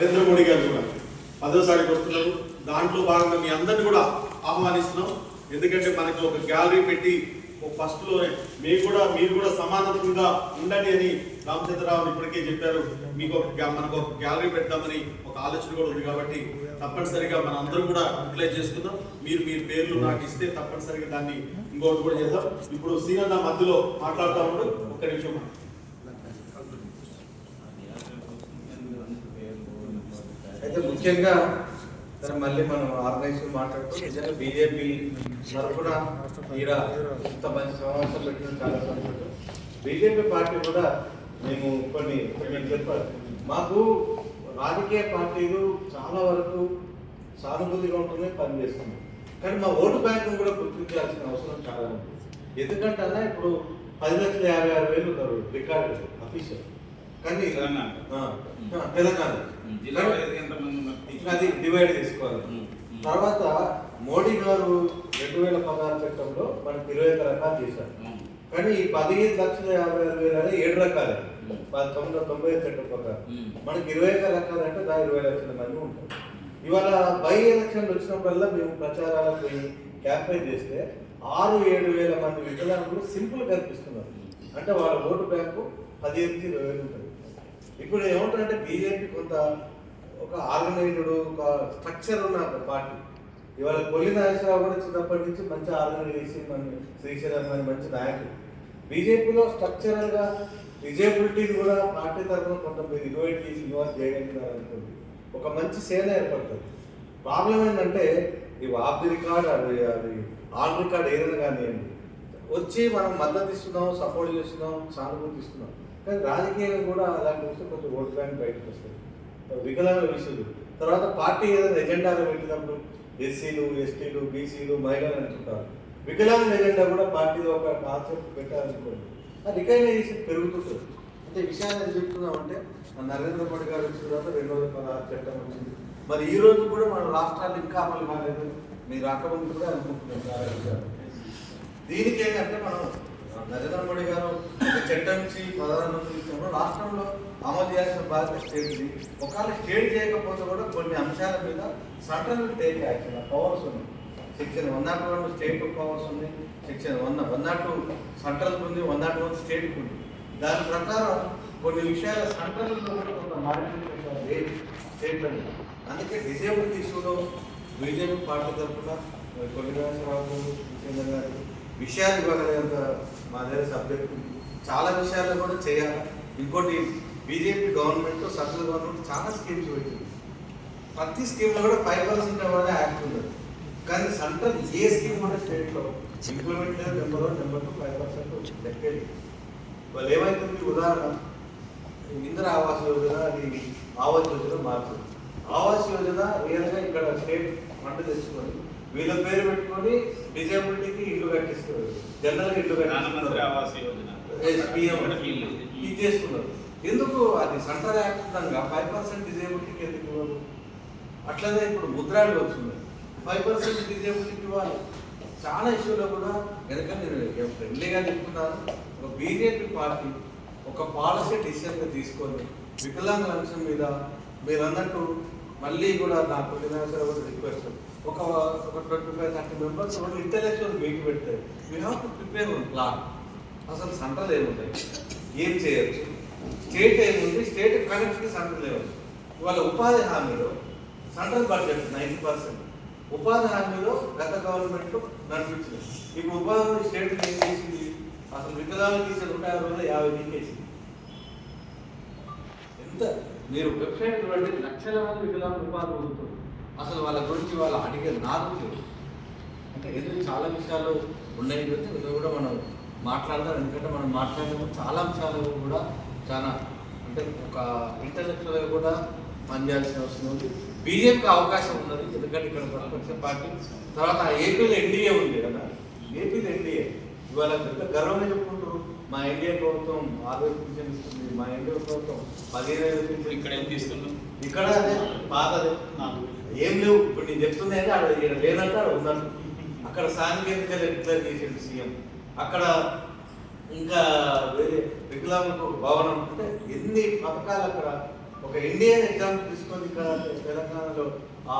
నరేంద్ర మోడీ గారు కూడా 10వ వస్తున్నారు. దాంట్లో భాగంగా మీ అందరిని కూడా ఆహ్వానిస్తున్నాం. ఎందుకంటే మనకు ఒక గ్యాలరీ పెట్టి ఫస్ట్లో మీరు కూడా సమానత్వంగా ఉండండి అని రామచంద్రరావు ఇప్పటికే చెప్పారు. మనకు ఒక గ్యాలరీ పెడతామని ఒక ఆలోచన కూడా ఉంది. కాబట్టి తప్పనిసరిగా మన అందరం కూడా యూటిలైజ్ చేసుకుందాం. మీ పేర్లు నాకు ఇస్తే తప్పనిసరిగా దాన్ని ఇంకోటి కూడా చేద్దాం. ఇప్పుడు సీనన్న మధ్యలో మాట్లాడుతూ ఉండు. ఒక్క నిమిషం. అయితే ముఖ్యంగా మళ్ళీ మనం ఆర్గనైజేషన్ మాట్లాడుతూ నిజంగా బీజేపీ తరఫున ఇంత మంచి సమావేశం పెట్టిన చాలా సంతోషం. బీజేపీ పార్టీ కూడా మేము చెప్పాలి, మాకు రాజకీయ పార్టీలు చాలా వరకు సానుభూతిగా ఉంటూనే పనిచేస్తున్నాయి. కానీ మా ఓటు బ్యాంకును కూడా గుర్తించాల్సిన అవసరం చాలా ఉంది. ఎందుకంటే ఇప్పుడు 10,56,000 ఉన్నారు రికార్డు అఫీషియల్. కానీ తెలంగాణ అది డివైడ్ చేసుకోవాలి. తర్వాత మోడీ గారు 2016 చట్టంలో మనకి 21 రకాలు చేశారు. కానీ ఈ 15,56,000 అనేది 7 రకాలే 1990 చట్టం ప్రకారం. మనకి 21 రకాలు అంటే 20 లక్షల మంది ఉంటారు. ఇవాళ బై ఎలక్షన్లు వచ్చినప్పుడల్లా మేము ప్రచారాలకు పోయి క్యాంపెయిన్ చేస్తే 6-7 వేల మంది వికలాంగులు సింపుల్ కనిపిస్తున్నారు. అంటే వాళ్ళ ఓటు బ్యాంకు 15,000 ఉంటుంది. ఇప్పుడు ఏమంటారంటే బీజేపీ కొంత ఒక ఆర్గనైజ్డ్ ఒక స్ట్రక్చర్ ఉన్న పార్టీ. ఇవాళ కొల్లి నాగేశ్వరరావు కూడా చిన్నప్పటి నుంచి మంచి ఆర్గనైజ్ చేసి శ్రీశైలం అని మంచి నాయకుడు. బీజేపీలో స్ట్రక్చరల్గా డిజేబిలిటీని కూడా పార్టీ తరఫున కొంత మీరు ఇన్వైట్ చేసి ఇన్వాల్వ్ చేయగలిగినారనుకోండి ఒక మంచి సేన ఏర్పడుతుంది. ప్రాబ్లం ఏంటంటే ఇవి ఆఫ్ ది రికార్డ్ అది ఆన్ రికార్డ్ ఏదైనా కానివ్వండి వచ్చి మనం మద్దతు ఇస్తున్నాం, సపోర్ట్ చేస్తున్నాం, సానుభూతి ఇస్తున్నాం. కానీ రాజకీయంగా కూడా అలాంటి వస్తే కొంచెం ఓటు బ్యాంక్ బయటకు వస్తుంది. వికలాంగుల విషయాలు తర్వాత పార్టీ ఏదైనా ఎజెండాలో పెట్టినప్పుడు ఎస్సీలు, ఎస్టీలు, బీసీలు, మహిళలు అంటుంటారు. వికలాంగుల ఎజెండా కూడా పార్టీలో ఒక కాన్సెప్ట్ పెట్టాలనుకోండి ఆ రికగ్నైజేషన్ పెరుగుతుంటుంది. అంటే విషయాన్ని చెప్తున్నామంటే నరేంద్ర మోడీ గారు వచ్చిన తర్వాత 2016 చట్టం వచ్చింది. మరి ఈ రోజు కూడా మన రాష్ట్రాలు ఇంకా అమలు కాలేదు. మీరు రాకముందు కూడా అనుకుంటున్నాం. దీనికి ఏంటంటే మనం నరేంద్ర మోడీ గారు చట్టం నుంచి ప్రధానమంత్రి ఇచ్చినప్పుడు రాష్ట్రంలో అమలు చేయాల్సిన బాధ్యత స్టేట్ది. ఒకవేళ స్టేట్ చేయకపోతే కూడా కొన్ని అంశాల మీద సెంట్రల్ టేక్ యాక్షన్ పవర్స్ ఉన్నాయి. సెక్షన్ 102 స్టేట్ పవర్స్ ఉంది, సెక్షన్ 102 సెంట్రల్ ఉంది, 101 స్టేట్కి ఉంది. దాని ప్రకారం కొన్ని విషయాల సెంట్రల్ కొంత మాడిఫికేషన్ స్టేట్లో. అందుకే డిజేబుల్ ఇష్యూలో బీజేపీ పార్టీ తరఫున కొల్లి నాగేశ్వరరావు విషయాలు ఇవ్వగలిగేంత మా దగ్గర సబ్జెక్ట్ చాలా విషయాల్లో కూడా చేయాలి. ఇంకోటి బీజేపీ గవర్నమెంట్ సెంట్రల్ గవర్నమెంట్ చాలా స్కీమ్స్ పెట్టింది. ప్రతి స్కీమ్లో కూడా 5% అవ్వాలి యాక్ట్ ఉంది. కానీ సెంట్రల్ ఏ స్కీమ్ కూడా స్టేట్లో ఇంప్లిమెంట్ లేదు. Number 1, number 2 5% లెక్కేది. వాళ్ళు ఏమైతుంది ఉదాహరణ ఇందిరా ఆవాస్ యోజన అది ఆవాస్ యోజన మార్చింది. ఆవాస్ యోజన రియల్గా ఇక్కడ స్టేట్ ఫండ్ తెచ్చుకొని వీళ్ళ పేరు పెట్టుకొని డిజేబిలిటీకి ఇల్లు కట్టిస్తారు. జనరల్గా ఇల్లు చేసుకున్నారు. ఎందుకు అది సెంట్రల్ యాక్ట్ 5% డిజేబిలిటీకి ఎందుకు ఇవ్వదు? అట్లనే ఇప్పుడు ముద్రాలు వచ్చింది 5% డిజేబిలిటీకి ఇవ్వాలి. చాలా ఇష్యూలో కూడా ఎందుకంటే నేను ఫ్రెండ్లీగా చెప్తున్నాను. ఒక బీజేపీ పార్టీ ఒక పాలసీ డిసిషన్గా తీసుకొని వికలాంగుల అంశం మీద మీరు అన్నట్టు మళ్ళీ కూడా నాకు రిక్వెస్ట్ ఒక 25-30 మెంబర్స్ ఇంటలెక్చువల్ మీటింగ్ పెడతారు. We have to prepare one plan. అసలు సెంట్రల్ ఏముంటాయి, ఏం చేయొచ్చు, స్టేట్ ఏముంది, స్టేట్ కనెక్ట్కి సెంట్రల్ ఏముంది. ఇవాళ ఉపాధి హామీలో సెంట్రల్ బడ్జెట్ 90%, ఉపాధి హామీలో గత గవర్నమెంట్లో నడిపించింది. ఇప్పుడు ఉపాధి హామీ స్టేట్ ఏం చేసింది? అసలు వికలాంగులు తీసే 150 తీసేసింది. ఎంత మీరు వెబ్సైట్ చూడండి, లక్షల మంది వికలాంగులు ఉపాధి పొందుతారు. అసలు వాళ్ళ గురించి వాళ్ళు అడిగే నాలుగు అంటే ఎందుకు చాలా విషయాలు ఉన్నాయి. ఇది కూడా మనం మాట్లాడదాం. ఎందుకంటే మనం మాట్లాడినప్పుడు చాలా అంశాలు కూడా చాలా అంటే ఒక ఇంటలెక్చువల్గా కూడా పనిచేయాల్సిన అవసరం ఉంది. బీజేపీకి అవకాశం ఉన్నది. ఎందుకంటే ఇక్కడ ప్రతిపక్ష పార్టీ తర్వాత ఏపీలో ఎన్డీఏ ఉంది కదా. ఏపీలో ఎన్డీఏ ఇవాళ గర్వంగా చెప్పుకుంటారు. మా ఎన్డీఏ ప్రభుత్వం 6,000 పింఛన్ ఇస్తుంది, మా ఎన్డీఏ ప్రభుత్వం 15,000 పింఛన్. ఇక్కడ ఏం తీసుకున్నాం? ఇక్కడ అదే పాతదే ఏం లేవు. ఇప్పుడు నేను చెప్తుంది అయితే ఆడ లేనట్టు ఆడ ఉన్నట్టు. అక్కడ స్థానిక ఎన్నికలు ఎట్లా చేసేది సీఎం. అక్కడ ఇంకా వేరే వికలాంగులకు భవనం అంటే ఎన్ని పథకాలు అక్కడ ఒక ఇండియన్ ఎగ్జాంపుల్ తీసుకొని ఇక్కడ తెలంగాణలో ఆ